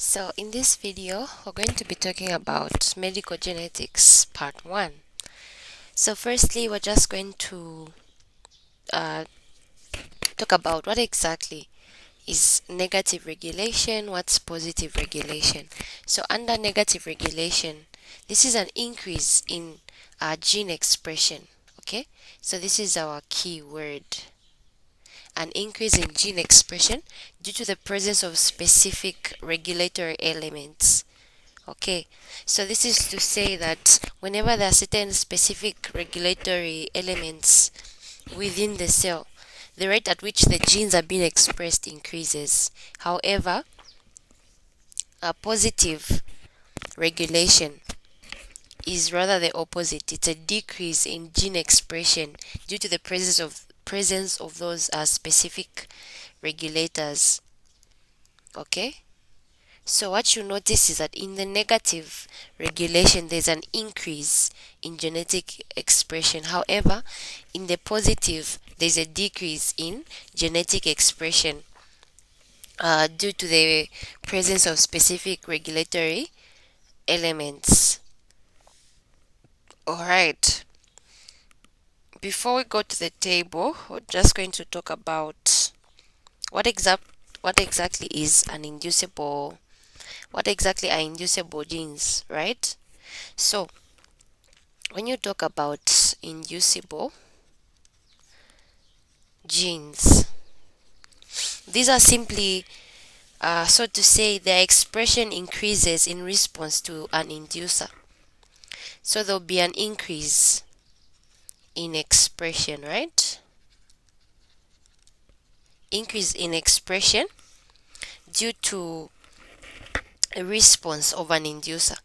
So in this video, we're going to be talking about medical genetics part 1. So firstly, we're just going to uh, talk about what exactly is negative regulation, what's positive regulation. So under negative regulation, this is an increase in gene expression. Okay, so this is our key word. An increase in gene expression due to the presence of specific regulatory elements. Okay, so this is to say that whenever there are certain specific regulatory elements within the cell, the rate at which the genes are being expressed increases. However, a positive regulation is rather the opposite. It's a decrease in gene expression due to the presence of those specific regulators. Okay, so what you notice is that in the negative regulation there's an increase in genetic expression. However, in the positive there's a decrease in genetic expression due to the presence of specific regulatory elements. Alright, before we go to the table, we're just going to talk about what exactly is an inducible, what exactly are inducible genes, right? So when you talk about inducible genes, these are simply so to say their expression increases in response to an inducer. So there'll be an increase in expression, right? Increase in expression due to a response of an inducer.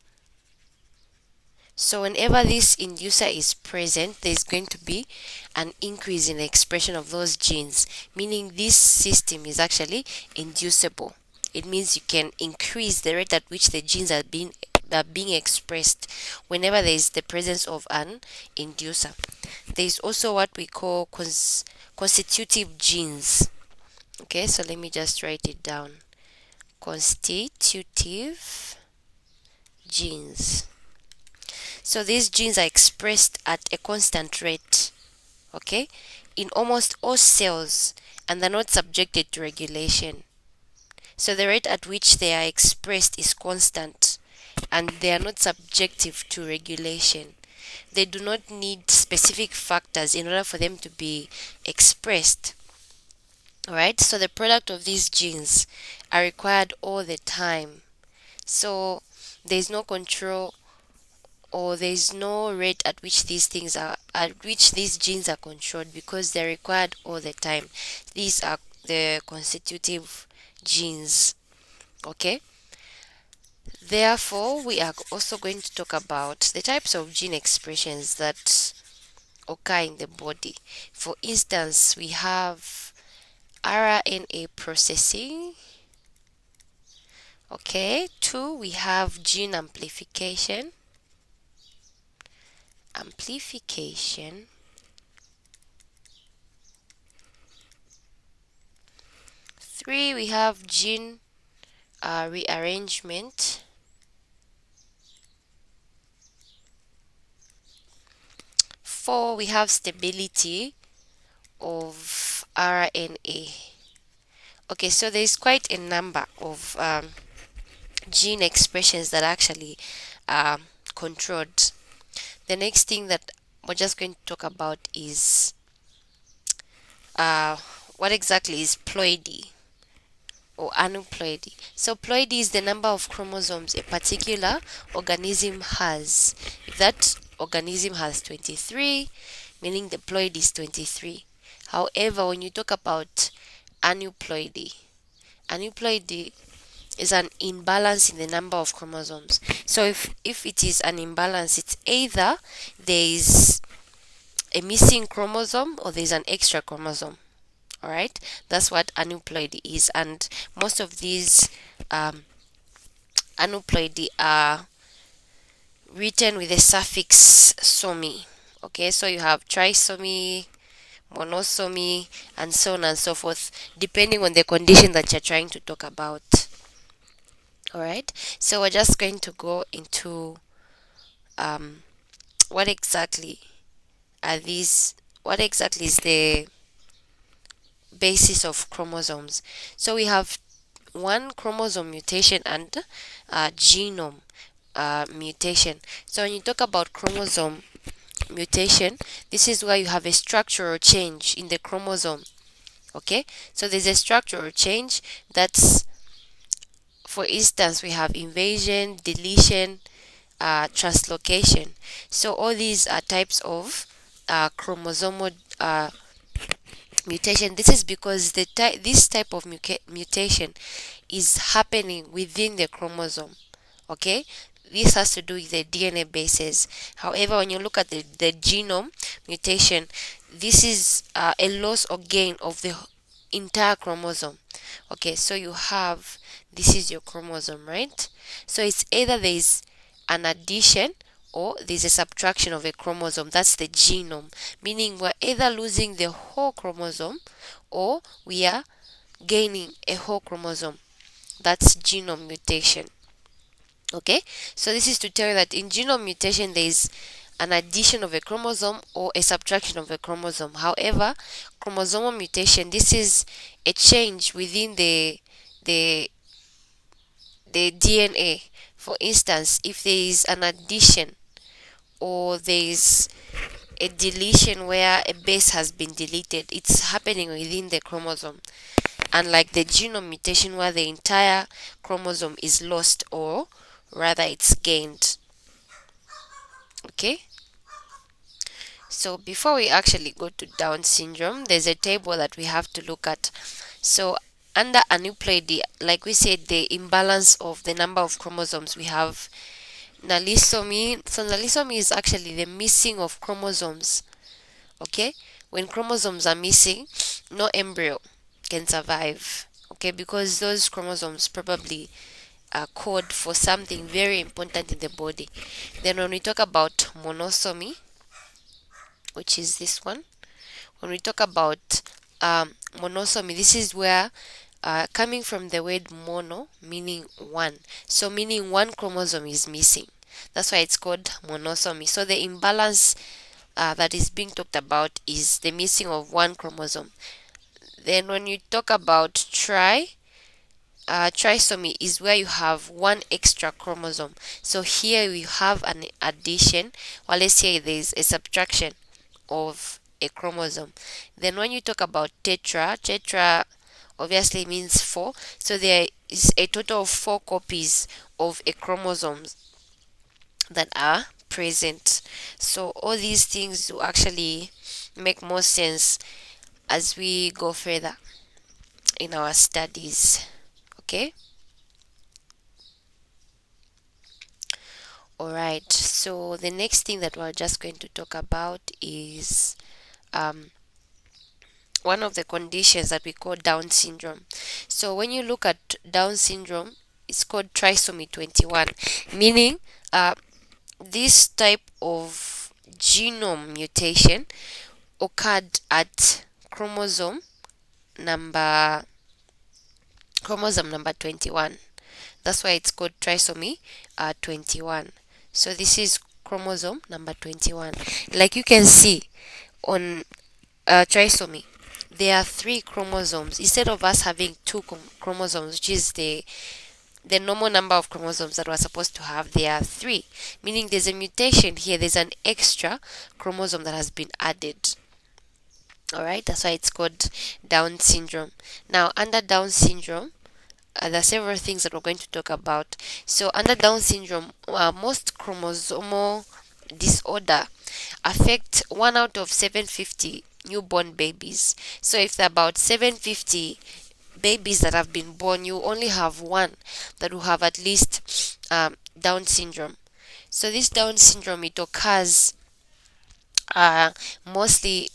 So whenever this inducer is present, there's going to be an increase in the expression of those genes, meaning this system is actually inducible. It means you can increase the rate at which the genes are being expressed whenever there is the presence of an inducer. There is also what we call constitutive genes. Okay, so let me just write it down. Constitutive genes. So these genes are expressed at a constant rate, okay, in almost all cells, and they're not subjected to regulation. So the rate at which they are expressed is constant, and they are not subjective to regulation. They do not need specific factors in order for them to be expressed. Alright, so the product of these genes are required all the time. So there's no control, or there is no rate at which these genes are controlled, because they're required all the time. These are the constitutive genes. Okay, therefore we are also going to talk about the types of gene expressions that occur in the body. For instance, we have RNA processing. Okay, 2, we have gene amplification. 3, we have gene rearrangement. 4, we have stability of RNA. Okay, so there is quite a number of gene expressions that actually are controlled. The next thing that we're just going to talk about is what exactly is ploidy or aneuploidy. So ploidy is the number of chromosomes a particular organism has. If that organism has 23, meaning the ploidy is 23. However, when you talk about aneuploidy is an imbalance in the number of chromosomes. So if it is an imbalance, it's either there is a missing chromosome or there is an extra chromosome. Alright, that's what aneuploidy is, and most of these aneuploidy are written with the suffix somy. Okay, so you have trisomy, monosome, and so on and so forth, depending on the condition that you're trying to talk about. All right, so we're just going to go into um, what exactly are these, what exactly is the basis of chromosomes. So we have one chromosome mutation and genome mutation. So when you talk about chromosome mutation, this is where you have a structural change in the chromosome. Okay, so there's a structural change. That's, for instance, we have inversion, deletion, translocation. So all these are types of chromosomal mutation. This is because this type of mutation is happening within the chromosome. Okay, this has to do with the DNA bases. However, when you look at the genome mutation, this is a loss or gain of the entire chromosome. Okay, so you have, this is your chromosome, right? So it's either there is an addition or there's a subtraction of a chromosome. That's the genome, meaning we're either losing the whole chromosome or we are gaining a whole chromosome. That's genome mutation. Okay, so this is to tell you that in genome mutation there is an addition of a chromosome or a subtraction of a chromosome. However, chromosomal mutation, this is a change within the the DNA. For instance, if there is an addition or there is a deletion where a base has been deleted, it's happening within the chromosome. Unlike the genome mutation where the entire chromosome is lost or rather it's gained. Okay, so before we actually go to Down syndrome, there's a table that we have to look at. So under aneuploidy, like we said, the imbalance of the number of chromosomes, we have nalisomy. So nalisomy is actually the missing of chromosomes. Okay, when chromosomes are missing, no embryo can survive. Okay, because those chromosomes probably code for something very important in the body. Then when we talk about monosomy, which is this one, when we talk about monosomy, this is where coming from the word mono, meaning one, so meaning one chromosome is missing. That's why it's called monosomy. So the imbalance that is being talked about is the missing of one chromosome. Then when you talk about trisomy is where you have one extra chromosome. So here we have an addition, or let's say there is a subtraction of a chromosome. Then when you talk about tetra obviously means 4. So there is a total of 4 copies of a chromosome that are present. So all these things will actually make more sense as we go further in our studies. Okay, all right, so the next thing that we're just going to talk about is one of the conditions that we call Down syndrome. So when you look at Down syndrome, it's called trisomy 21, meaning this type of genome mutation occurred at chromosome number 21. That's why it's called trisomy 21. So this is chromosome number 21. Like you can see on trisomy, there are 3 chromosomes instead of us having 2 chromosomes, which is the normal number of chromosomes that we're supposed to have. There are 3, meaning there's a mutation here. There's an extra chromosome that has been added. Alright, that's why it's called Down syndrome. Now, under Down syndrome, there are several things that we're going to talk about. So, under Down syndrome, most chromosomal disorder affect 1 out of 750 newborn babies. So, if there are about 750 babies that have been born, you only have 1 that will have at least Down syndrome. So, this Down syndrome, it occurs mostly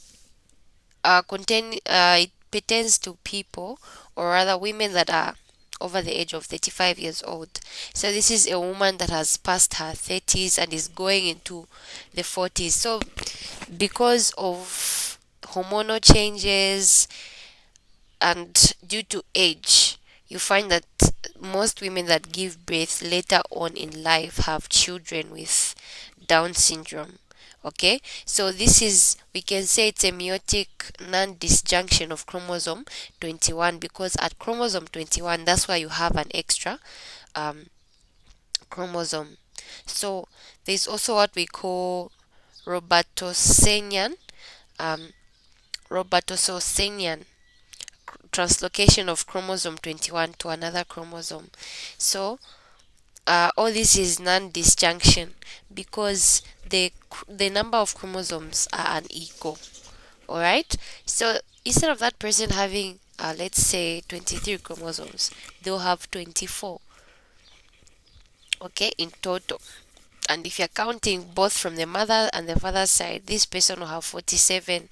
it pertains to people, or rather women that are over the age of 35 years old. So this is a woman that has passed her 30s and is going into the 40s. So because of hormonal changes and due to age, you find that most women that give birth later on in life have children with Down syndrome. Okay, so this is, we can say it's a meiotic non-disjunction of chromosome 21, because at chromosome 21, that's why you have an extra um, chromosome. So there's also what we call Robertsonian um, Robertsonian translocation of chromosome 21 to another chromosome. So all this is non-disjunction because the number of chromosomes are unequal. All right. So instead of that person having let's say 23 chromosomes, they'll have 24. Okay, in total. And if you're counting both from the mother and the father side, this person will have 47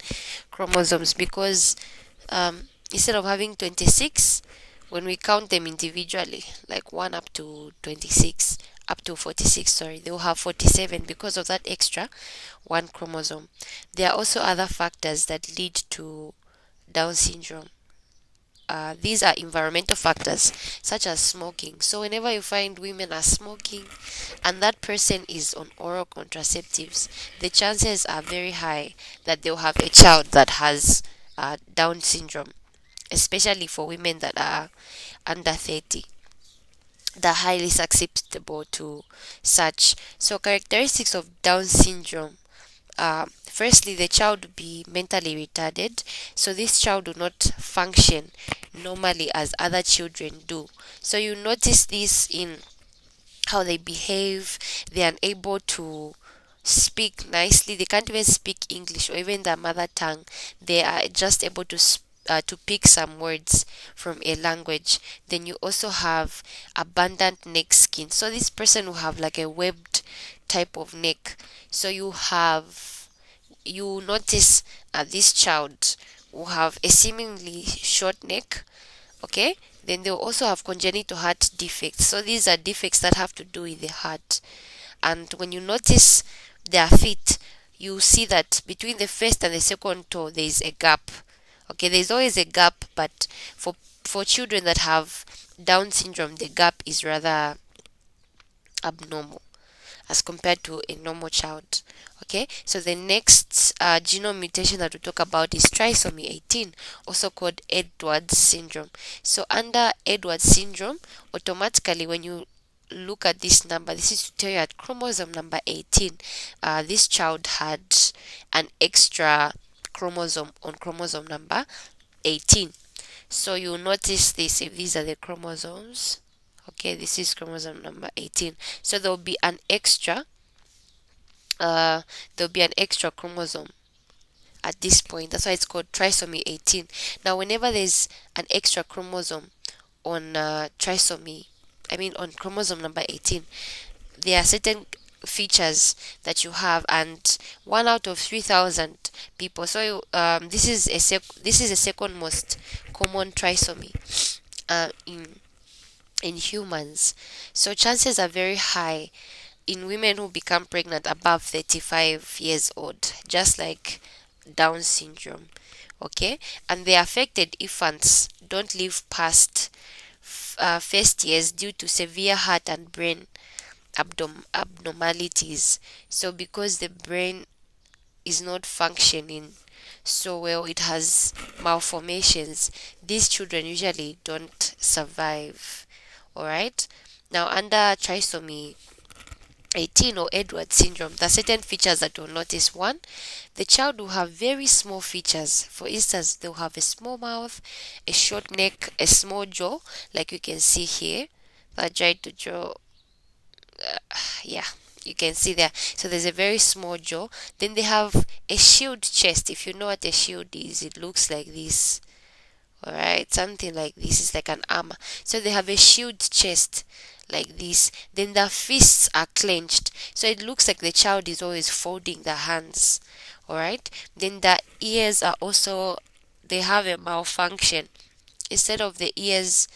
chromosomes because instead of having 26, when we count them individually, like 1 up to 26, up to 46, sorry, they will have 47 because of that extra one chromosome. There are also other factors that lead to Down syndrome. These are environmental factors such as smoking. So, whenever you find women are smoking and that person is on oral contraceptives, the chances are very high that they'll have a child that has Down syndrome, especially for women that are under 30. They're highly susceptible to such. So, characteristics of Down syndrome, firstly, the child will be mentally retarded. So, this child will not function normally as other children do. So, you notice this in how they behave. They're unable to speak nicely. They can't even speak English or even their mother tongue. They are just able to pick some words from a language. Then you also have abundant neck skin. So this person will have like a webbed type of neck. So you notice this child will have a seemingly short neck. Okay, then they'll also have congenital heart defects. So these are defects that have to do with the heart. And when you notice their feet, you see that between the first and the second toe there is a gap. Okay, there's always a gap, but for children that have Down syndrome, the gap is rather abnormal as compared to a normal child. Okay, so the next genome mutation that we talk about is trisomy 18, also called Edwards syndrome. So under Edwards syndrome, automatically when you look at this number, this is to tell you at chromosome number 18, this child had an extra chromosome on chromosome number 18. So you notice this if these are the chromosomes. Okay, this is chromosome number 18. So there will be an extra chromosome at this point. That's why it's called trisomy 18. Now whenever there's an extra chromosome on on chromosome number 18, there are certain features that you have, and 1 out of 3,000 people. So this is a second most common trisomy in humans. So chances are very high in women who become pregnant above 35 years old, just like Down syndrome. Okay, and the affected infants don't live past first years due to severe heart and brain abnormalities. So because the brain is not functioning so well, it has malformations, these children usually don't survive. All right, now under trisomy 18 or Edwards syndrome, there are certain features that you'll notice. One, the child will have very small features. For instance, they'll have a small mouth, a short neck, a small jaw, like you can see here. I tried to draw, yeah, you can see there. So there's a very small jaw. Then they have a shield chest. If you know what a shield is, it looks like this. All right, something like this is like an armor. So they have a shield chest like this. Then their fists are clenched, so it looks like the child is always folding their hands. All right, then the ears are also, they have a malfunction. Instead of the ears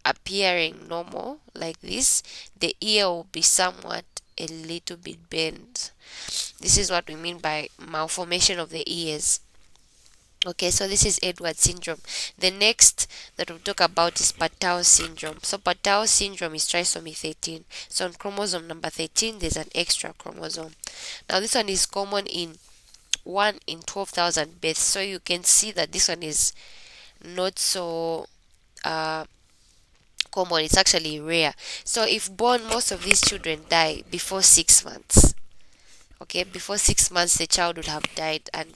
appearing normal like this, the ear will be somewhat a little bit bent. This is what we mean by malformation of the ears. Okay, so this is Edward syndrome. The next that we'll talk about is Patau syndrome. So Patau syndrome is trisomy 13. So on chromosome number 13, there's an extra chromosome. Now this one is common in 1 in 12,000 births. So you can see that this one is not so uh, common. It's actually rare. So if born, most of these children die before 6 months. Okay, before 6 months, the child would have died, and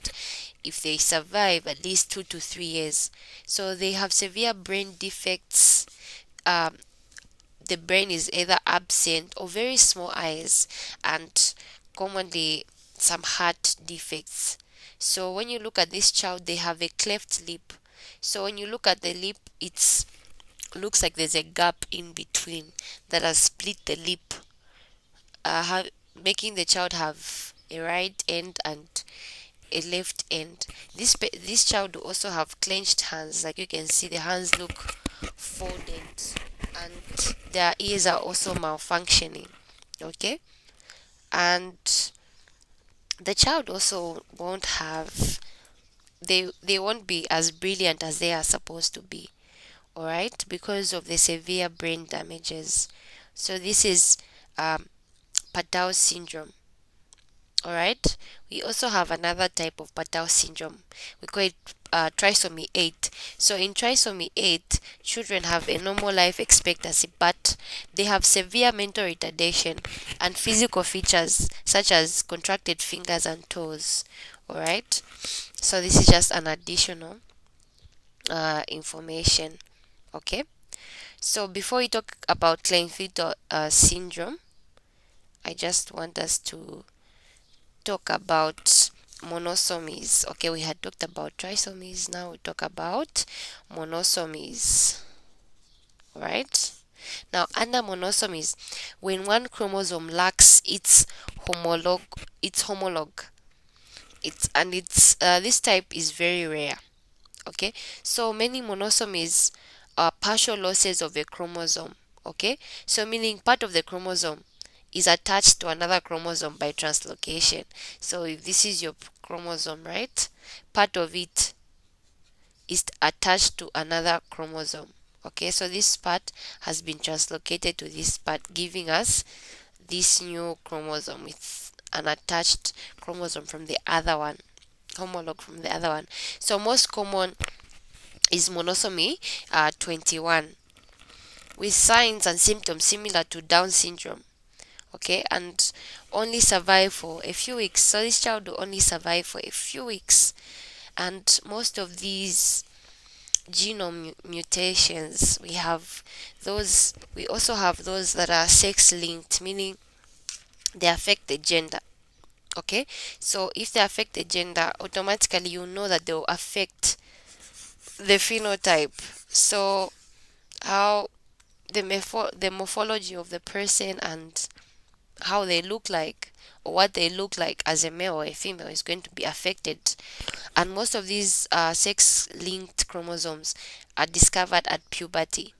if they survive at least 2 to 3 years, so they have severe brain defects. Um, the brain is either absent or very small eyes, and commonly some heart defects. So when you look at this child, they have a cleft lip. So when you look at the lip, it's looks like there's a gap in between that has split the lip, making the child have a right end and a left end. This child will also have clenched hands, like you can see the hands look folded, and their ears are also malfunctioning. Okay, and the child also won't have they won't be as brilliant as they are supposed to be. All right, because of the severe brain damages. So this is um, Patau syndrome. All right, we also have another type of Patau syndrome. We call it trisomy 8. So in trisomy 8, children have a normal life expectancy, but they have severe mental retardation and physical features such as contracted fingers and toes. All right, so this is just an additional information. Okay, so before we talk about Klinefelter syndrome, I just want us to talk about monosomies. Okay, we had talked about trisomies, now we talk about monosomies. Right? Now, under monosomies, when one chromosome lacks its homologue, it's this type is very rare. Okay, so many monosomies are partial losses of a chromosome. Okay, so meaning part of the chromosome is attached to another chromosome by translocation. So if this is your chromosome, right, part of it is attached to another chromosome. Okay, so this part has been translocated to this part, giving us this new chromosome with an attached chromosome from the other one, homologue from the other one. So most common is monosomy 21, with signs and symptoms similar to Down syndrome. Okay, and only survive for a few weeks. So this child will only survive for a few weeks, and most of these genome mutations, we also have those that are sex linked, meaning they affect the gender. Okay, so if they affect the gender, automatically you know that they will affect the phenotype. So how the morphology of the person and how they look like, or what they look like as a male or a female, is going to be affected. And most of these sex linked chromosomes are discovered at puberty.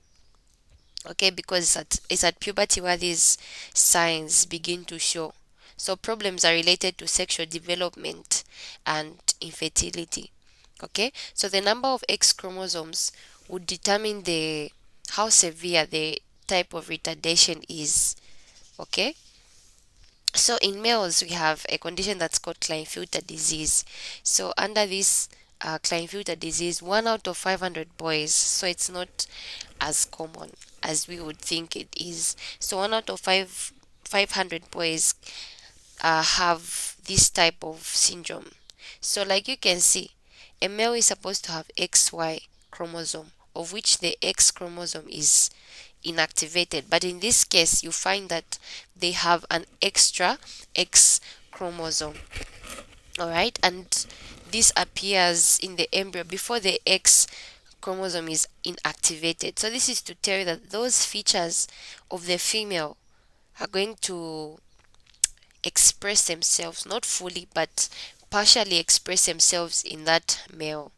Okay, because it's at puberty where these signs begin to show. So problems are related to sexual development and infertility. Okay, so the number of X chromosomes would determine the how severe the type of retardation is. Okay, so in males, we have a condition that's called Klinefelter disease. So under this Klinefelter disease, 1 out of 500 boys, so it's not as common as we would think it is. So 1 out of 500 boys have this type of syndrome. So like you can see, a male is supposed to have XY chromosome, of which the X chromosome is inactivated. But in this case, you find that they have an extra X chromosome. All right, and this appears in the embryo before the X chromosome is inactivated. So this is to tell you that those features of the female are going to express themselves, not fully but partially express themselves in that male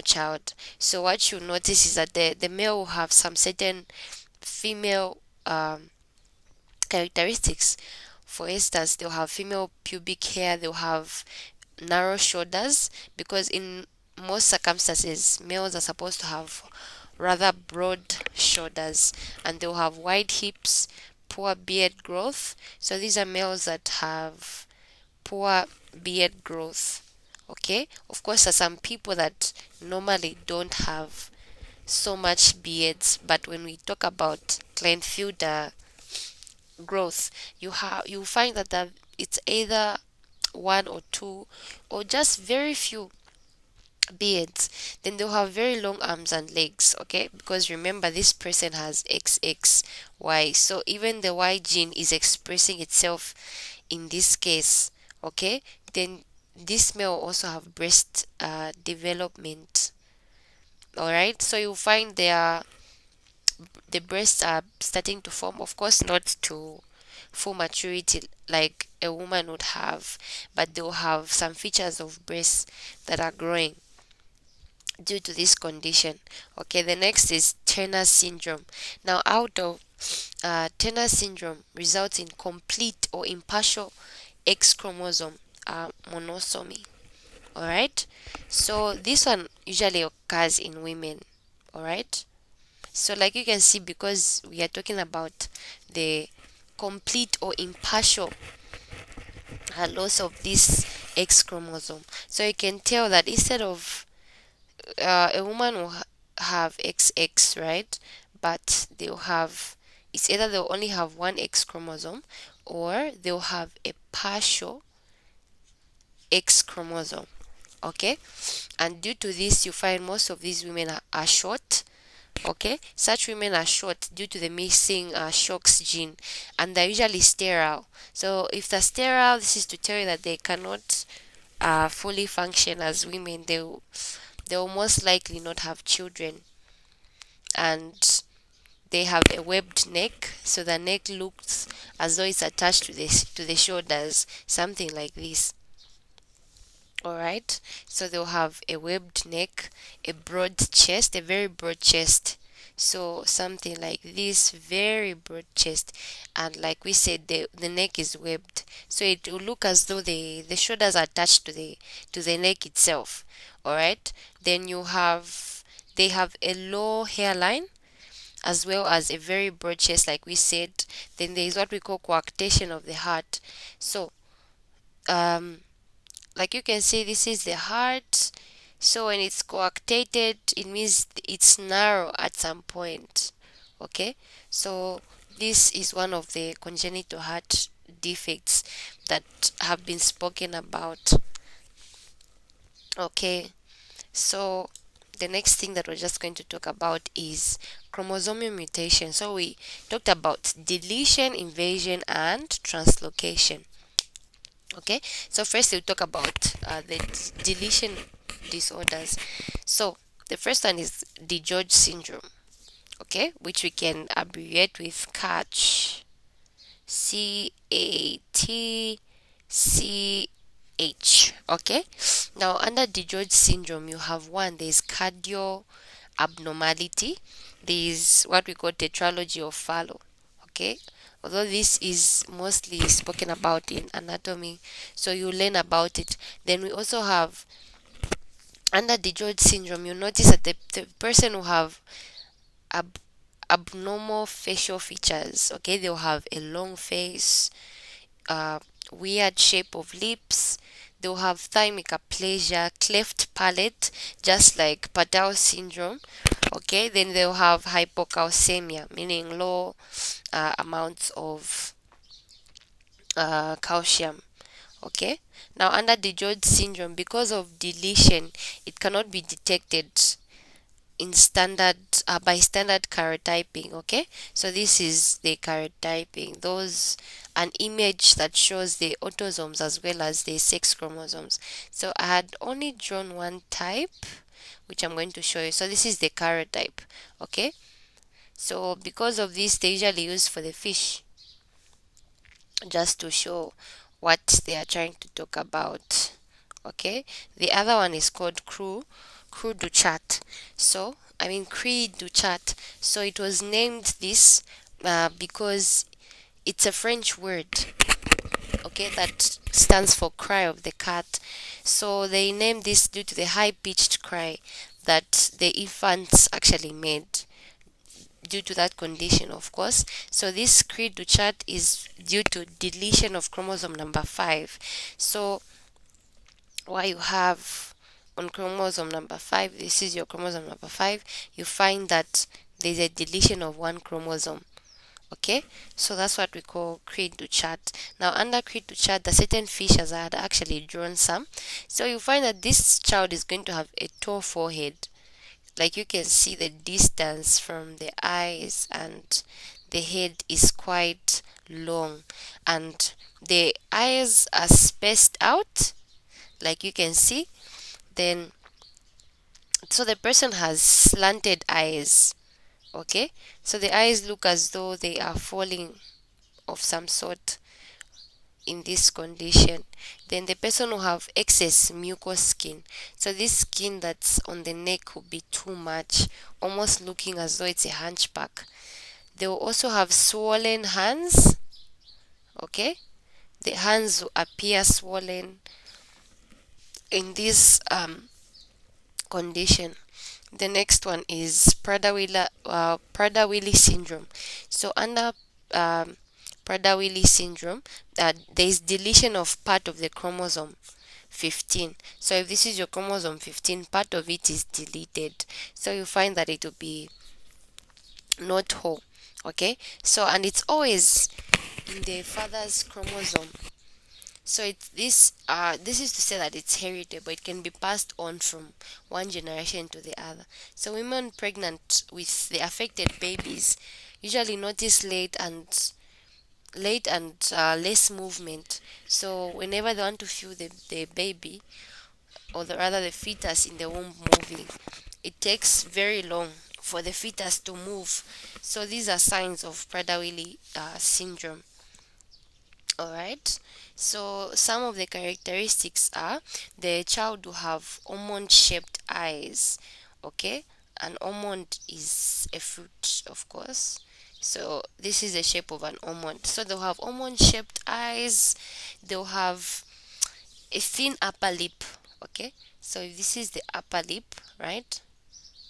child. So what you notice is that the male will have some certain female characteristics. For instance, they'll have female pubic hair, they'll have narrow shoulders, because in most circumstances males are supposed to have rather broad shoulders, and they'll have wide hips, poor beard growth. So these are males that have poor beard growth. Okay, of course, there are some people that normally don't have so much beards, but when we talk about Klinefelter growth, you find that it's either one or two or just very few beards. Then they'll have very long arms and legs, okay, because remember this person has XXY, so even the Y gene is expressing itself in this case, okay. Then this may also have breast development. All right, so you find the breasts are starting to form, of course not to full maturity like a woman would have, but they'll have some features of breasts that are growing due to this condition. Okay, the next is Turner syndrome. Now, out of Turner syndrome results in complete or impartial X chromosome monosomy. All right, so this one usually occurs in women. All right, so like you can see, because we are talking about the complete or impartial loss of this X chromosome, so you can tell that instead of a woman will have XX, right? But they'll have, it's either they'll only have one X chromosome or they'll have a partial X chromosome. Okay, and due to this, you find most of these women are short. Okay, such women are short due to the missing SHOX gene, and they're usually sterile. So if they're sterile, this is to tell you that they cannot fully function as women. They will most likely not have children, and they have a webbed neck, so the neck looks as though it's attached to the shoulders, something like this. All right, so they'll have a webbed neck, a broad chest, a very broad chest, so something like this, very broad chest, and like we said, the neck is webbed, so it will look as though the shoulders are attached to the neck itself. All right, then they have a low hairline as well as a very broad chest, like we said. Then there is what we call coarctation of the heart. So um like you can see, this is the heart. So when it's coarctated, it means it's narrow at some point. Okay, so this is one of the congenital heart defects that have been spoken about. Okay, so the next thing that we're just going to talk about is chromosomal mutation. So we talked about deletion, inversion, and translocation. Okay, so first we'll talk about the deletion disorders. So the first one is the George syndrome, okay, which we can abbreviate with CATCH, CATCH. Okay, now under the George syndrome, you have one, there's cardio abnormality, there's what we call tetralogy of Fallot. Okay, although this is mostly spoken about in anatomy, so you learn about it. Then we also have under the George syndrome, you notice that the person will have ab- abnormal facial features. Okay, they'll have a long face, uh, weird shape of lips. They'll have thymic aplasia, cleft palate, just like Patau syndrome. Okay, then they'll have hypocalcemia, meaning low amounts of calcium. Okay, now under the George syndrome, because of deletion, it cannot be detected in standard by standard karyotyping. Okay, so this is the karyotyping, those an image that shows the autosomes as well as the sex chromosomes. So I had only drawn one type, which I'm going to show you. So this is the karyotype. Okay, so because of this, they usually use for the fish, just to show what they are trying to talk about. Okay, the other one is called crew du chat. So I mean Cri du chat. So it was named this because it's a French word. okay, that stands for cry of the cat. So they named this due to the high pitched cry that the infants actually made due to that condition, of course. So this creed to chart is due to deletion of chromosome number 5. So what you have on chromosome number 5, this is your chromosome number 5, you find that there's a deletion of one chromosome. Okay, so that's what we call creed to chart. Now under creed to chart, the certain features I had actually drawn some. So you find that this child is going to have a tall forehead. Like you can see the distance from the eyes and the head is quite long, and the eyes are spaced out, like you can see. Then so the person has slanted eyes. Okay, so the eyes look as though they are falling of some sort in this condition. Then the person will have excess mucous skin. So this skin that's on the neck will be too much, almost looking as though it's a hunchback. They will also have swollen hands. Okay, the hands will appear swollen in this condition. The next one is Prader-Willi syndrome. So under Prader-Willi syndrome, there is deletion of part of the chromosome 15. So if this is your chromosome 15, part of it is deleted. So you find that it will be not whole. Okay, so and it's always in the father's chromosome. So it's this is to say that it's heritable. It can be passed on from one generation to the other. So women pregnant with the affected babies usually notice late and less movement. So whenever they want to feel the baby, or rather the fetus in the womb moving, it takes very long for the fetus to move. So these are signs of Prader-Willi syndrome. All right. So some of the characteristics are the child will have almond shaped eyes. Okay, an almond is a fruit, of course. So this is the shape of an almond. So they'll have almond shaped eyes. They'll have a thin upper lip. Okay, so if this is the upper lip, right?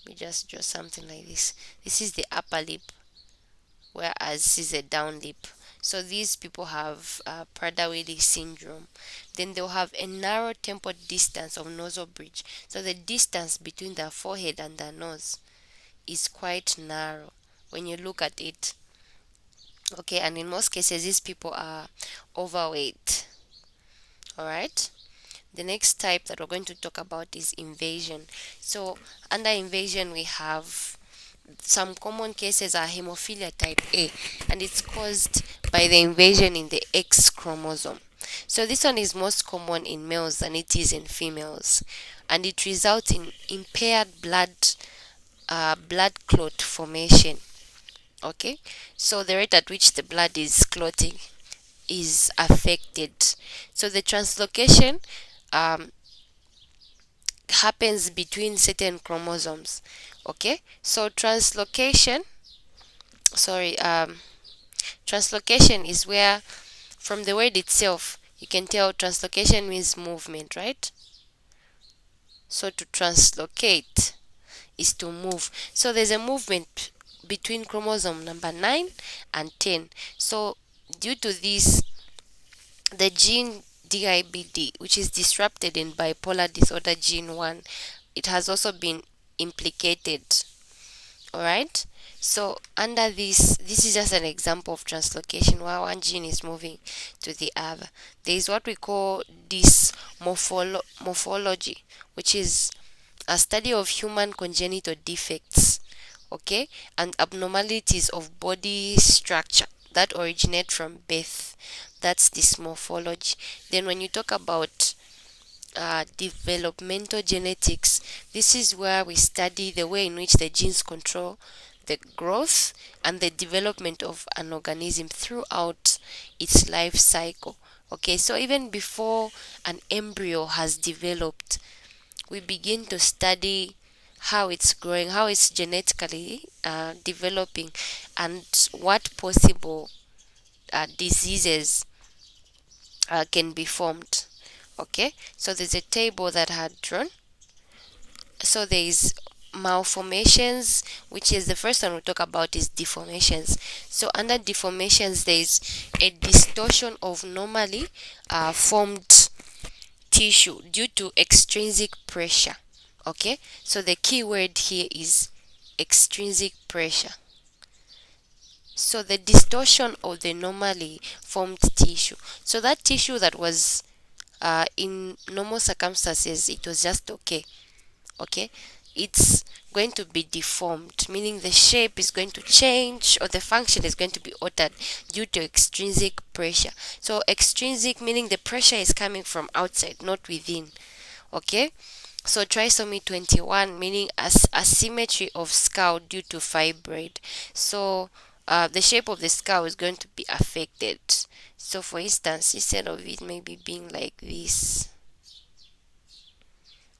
We just draw something like this. This is the upper lip, whereas this is a down lip. So these people have Prader-Willi syndrome. Then they'll have a narrow temporal distance of nasal bridge. So the distance between their forehead and their nose is quite narrow when you look at it. Okay, and in most cases, these people are overweight. All right. The next type that we're going to talk about is invasion. So under invasion, we have some common cases are hemophilia type A, and it's caused by the invasion in the X chromosome. So this one is most common in males than it is in females, and it results in impaired blood clot formation. Okay, so the rate at which the blood is clotting is affected. So the translocation happens between certain chromosomes. Okay, so translocation is where, from the word itself, you can tell translocation means movement, right? So to translocate is to move. So there's a movement between chromosome number 9 and 10. So due to this, the gene DIBD, which is disrupted in bipolar disorder gene 1, it has also been implicated. All right, so under this is just an example of translocation where one gene is moving to the other. There is what we call morphology, which is a study of human congenital defects, okay, and abnormalities of body structure that originate from birth. That's this morphology. Then when you talk about developmental genetics, this is where we study the way in which the genes control the growth and the development of an organism throughout its life cycle. Okay, so even before an embryo has developed, we begin to study how it's growing, how it's genetically developing, and what possible diseases can be formed. Okay, so there's a table that I had drawn. So there is malformations, which is the first one we talk about is deformations. So under deformations, there is a distortion of normally formed tissue due to extrinsic pressure. Okay, so the key word here is extrinsic pressure. So the distortion of the normally formed tissue. So that tissue that was in normal circumstances, it was just okay. Okay, it's going to be deformed, meaning the shape is going to change or the function is going to be altered due to extrinsic pressure. So extrinsic meaning the pressure is coming from outside, not within. Okay, so trisomy 21 meaning asymmetry of skull due to fibroid. So the shape of the skull is going to be affected. So for instance, instead of it maybe being like this,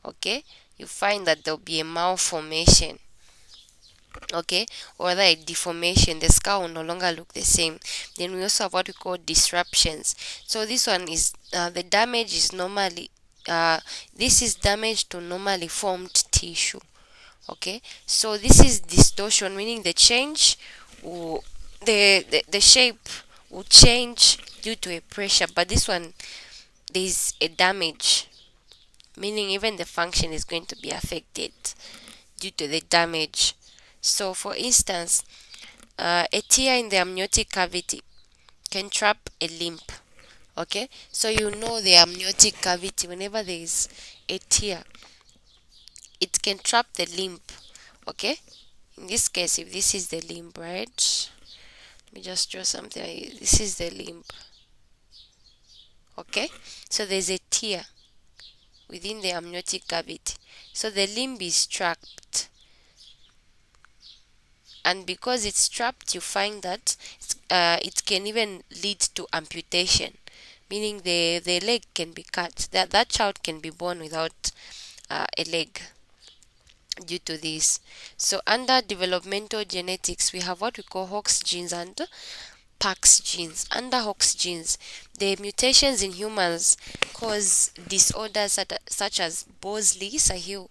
okay, you find that there'll be a malformation, okay, or rather a deformation. The skull will no longer look the same. Then we also have what we call disruptions. So this one is the damage is normally this is damage to normally formed tissue. Okay, so this is distortion, meaning the change will, the shape will change due to a pressure, but this one there is a damage, meaning even the function is going to be affected due to the damage. So for instance, a tear in the amniotic cavity can trap a limb. Okay, so you know the amniotic cavity, whenever there is a tear, it can trap the limb. Okay, in this case, if this is the limb, right, let me just draw something. This is the limb. Okay, so there's a tear within the amniotic cavity, so the limb is trapped, and because it's trapped, you find that it can even lead to amputation, meaning the leg can be cut. That child can be born without a leg due to this. So under developmental genetics, we have what we call Hox genes and Pax genes. Under Hox genes, the mutations in humans cause disorders such as Bosley-Sahil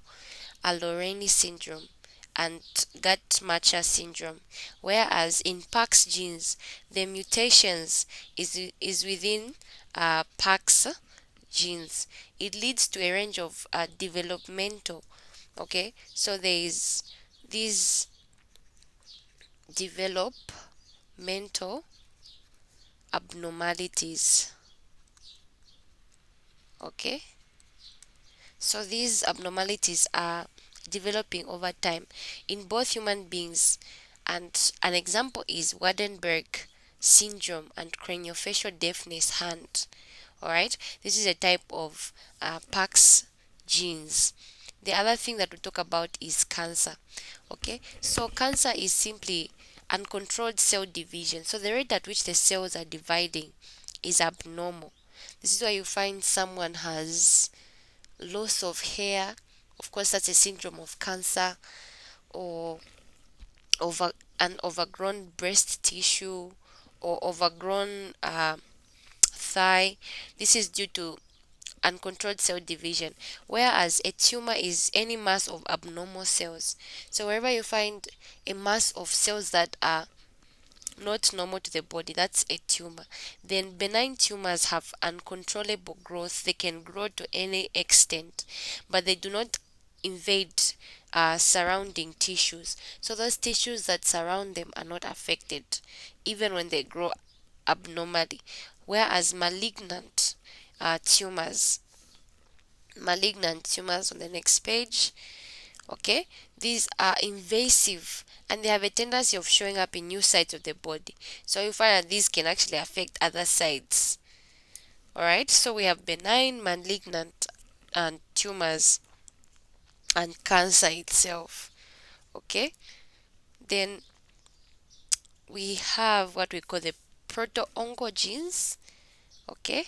Aloreni syndrome and Guttmacher syndrome, whereas in Pax genes, the mutations is within Pax genes. It leads to a range of developmental. Okay, so there is these developmental abnormalities. Okay, so these abnormalities are developing over time in both human beings, and an example is Waardenburg syndrome and craniofacial deafness hand. Alright, this is a type of Pax genes. The other thing that we talk about is cancer. Okay, so cancer is simply uncontrolled cell division. So the rate at which the cells are dividing is abnormal. This is why you find someone has loss of hair. Of course, that's a syndrome of cancer, or over an overgrown breast tissue, or overgrown thigh. This is due to uncontrolled cell division, whereas a tumor is any mass of abnormal cells. So wherever you find a mass of cells that are not normal to the body, that's a tumor. Then benign tumors have uncontrollable growth. They can grow to any extent, but they do not invade surrounding tissues. So those tissues that surround them are not affected, even when they grow abnormally. Whereas tumors, malignant tumors on the next page, okay, these are invasive and they have a tendency of showing up in new sites of the body. So you find that these can actually affect other sites. Alright, so we have benign, malignant, and tumors, and cancer itself. Okay, then we have what we call the proto-oncogenes. Okay,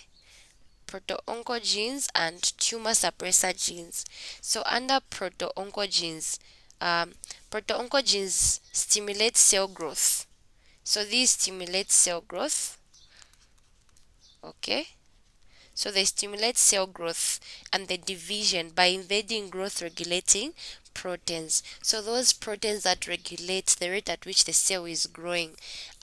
proto-oncogenes and tumor suppressor genes. So under proto-oncogenes, proto-oncogenes stimulate cell growth. So these stimulate cell growth. Okay, So they stimulate cell growth and the division by invading growth regulating proteins. So those proteins that regulate the rate at which the cell is growing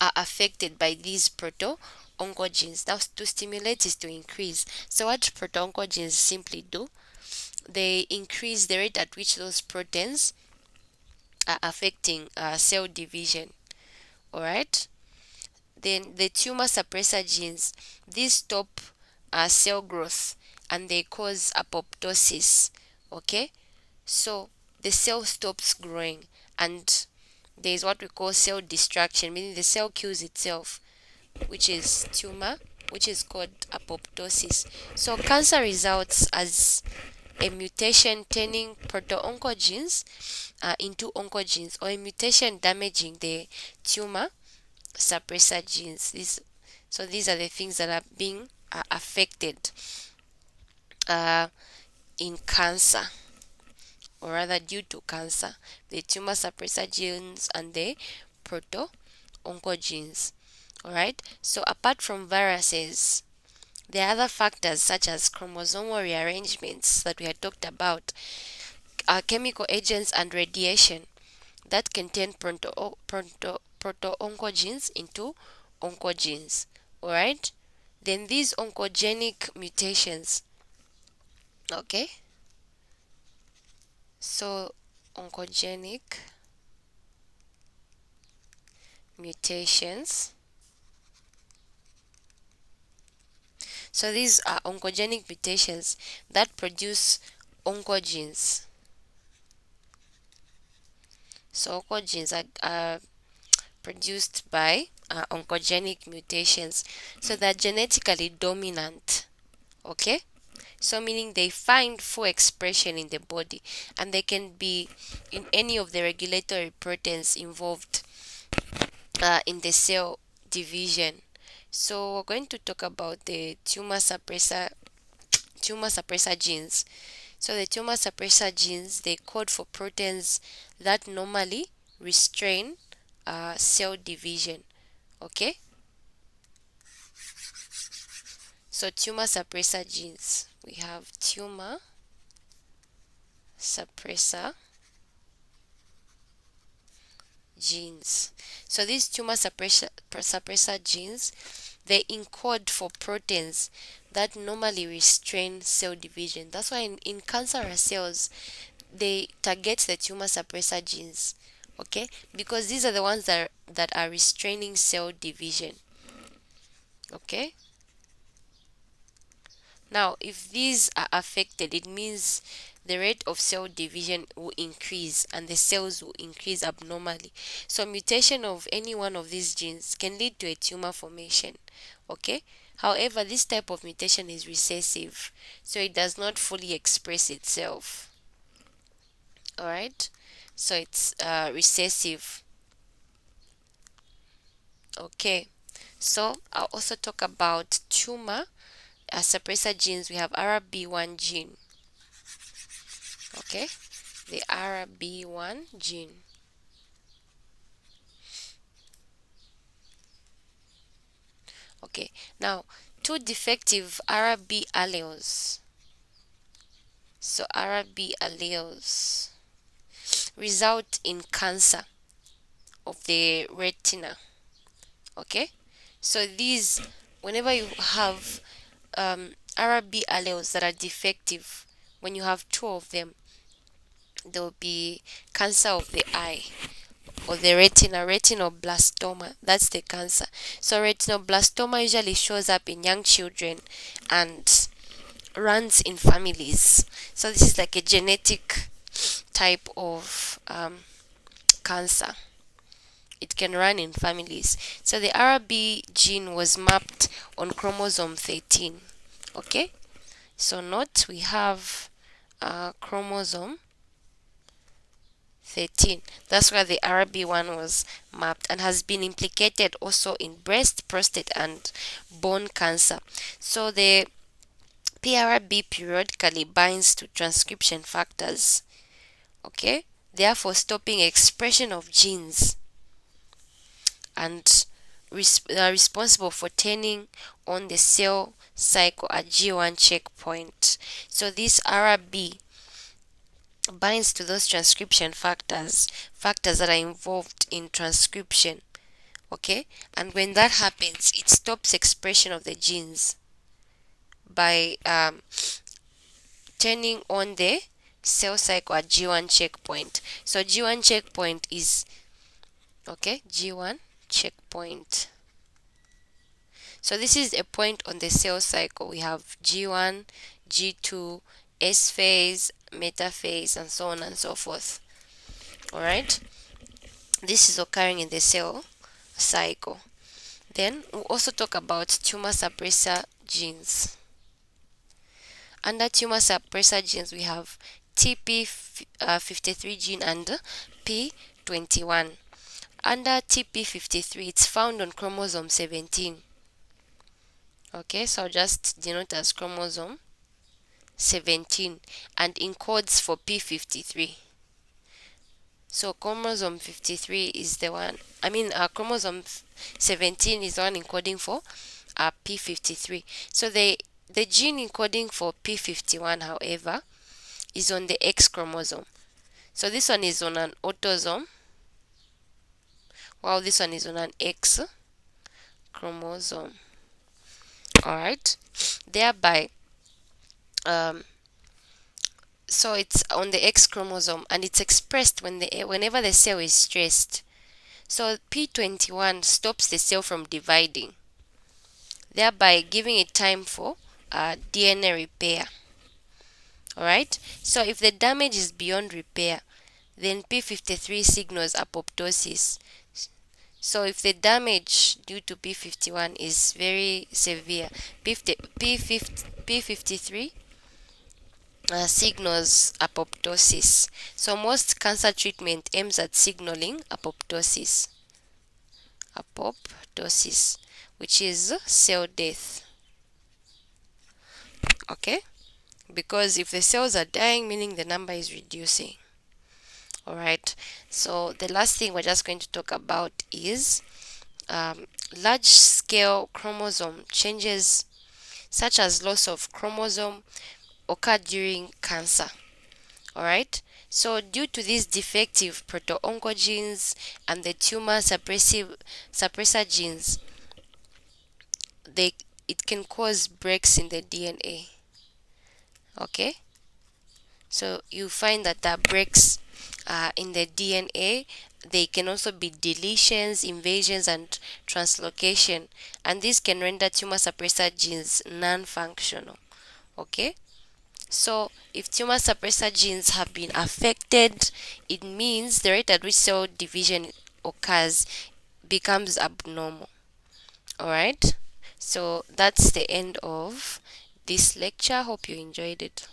are affected by these proto-oncogenes. Now to stimulate is to increase. So what proto-oncogenes simply do, they increase the rate at which those proteins are affecting cell division. Alright? Then the tumor suppressor genes, these stop cell growth and they cause apoptosis. Okay, so the cell stops growing and there is what we call cell destruction, meaning the cell kills itself, which is tumor, which is called apoptosis. So cancer results as a mutation turning proto-oncogenes into oncogenes, or a mutation damaging the tumor suppressor genes. These are the things that are being affected in cancer, or rather due to cancer, the tumor suppressor genes and the proto-oncogenes. Alright, so apart from viruses, there are other factors such as chromosomal rearrangements that we had talked about, chemical agents and radiation that can turn proto-oncogenes into oncogenes. Alright, then these oncogenic mutations, okay, so oncogenic mutations, so these are oncogenic mutations that produce oncogenes. So oncogenes are produced by oncogenic mutations, so they're genetically dominant. Okay, so meaning they find full expression in the body and they can be in any of the regulatory proteins involved in the cell division. So we're going to talk about the tumor suppressor genes. So the tumor suppressor genes, they code for proteins that normally restrain cell division. Okay, so tumor suppressor genes, we have tumor suppressor genes. So these tumor suppressor genes, they encode for proteins that normally restrain cell division. That's why in cancerous cells, they target the tumor suppressor genes. Okay, because these are the ones that are restraining cell division. Okay, now if these are affected, it means the rate of cell division will increase and the cells will increase abnormally. So mutation of any one of these genes can lead to a tumor formation. Okay, however, this type of mutation is recessive, so it does not fully express itself. Alright, so it's recessive. Okay, so I'll also talk about tumor suppressor genes. We have RB1 gene. Okay, the RB1 gene. Okay, now two defective RB alleles. So RB alleles result in cancer of the retina. Okay, so these, whenever you have RB alleles that are defective, when you have two of them, there will be cancer of the eye or the retinoblastoma. That's the cancer. So retinoblastoma usually shows up in young children and runs in families. So this is like a genetic type of cancer. It can run in families. So the RB gene was mapped on chromosome 13. Okay, so note we have chromosome 13. That's where the RB1 was mapped and has been implicated also in breast, prostate, and bone cancer. So the PRB periodically binds to transcription factors. Okay, therefore stopping expression of genes and responsible for turning on the cell cycle at G1 checkpoint. So this RB binds to those transcription factors that are involved in transcription. Okay, and when that happens, it stops expression of the genes by turning on the cell cycle at G1 checkpoint. So G1 checkpoint is G1 checkpoint. So this is a point on the cell cycle. We have G1, G2, S phase, metaphase, and so on and so forth. Alright, this is occurring in the cell cycle. Then we'll also talk about tumor suppressor genes. Under tumor suppressor genes, we have TP53 gene and P21. Under TP53, it's found on chromosome 17. Okay, so I'll just denote as chromosome 17 and encodes for P53. So chromosome 53 is the one, chromosome 17 is the one encoding for P53. So the gene encoding for P51, however, is on the X chromosome. So this one is on an autosome, while this one is on an X chromosome. Alright, thereby, so it's on the X chromosome and it's expressed whenever the cell is stressed. So P21 stops the cell from dividing, thereby giving it time for DNA repair. Alright, so if the damage is beyond repair, then P53 signals apoptosis. So if the damage due to P51 is very severe, P53 signals apoptosis. So most cancer treatment aims at signaling apoptosis, which is cell death. Okay, because if the cells are dying, meaning the number is reducing. Alright, so the last thing we're just going to talk about is large scale chromosome changes, such as loss of chromosome, occur during cancer. Alright, so due to these defective proto-oncogenes and the tumor suppressor genes, it can cause breaks in the DNA. Okay, so you find that there are breaks in the DNA. They can also be deletions, inversions, and translocation, and this can render tumor suppressor genes non-functional. Okay, so if tumor suppressor genes have been affected, it means the rate at which cell division occurs becomes abnormal. Alright, so that's the end of this lecture. Hope you enjoyed it.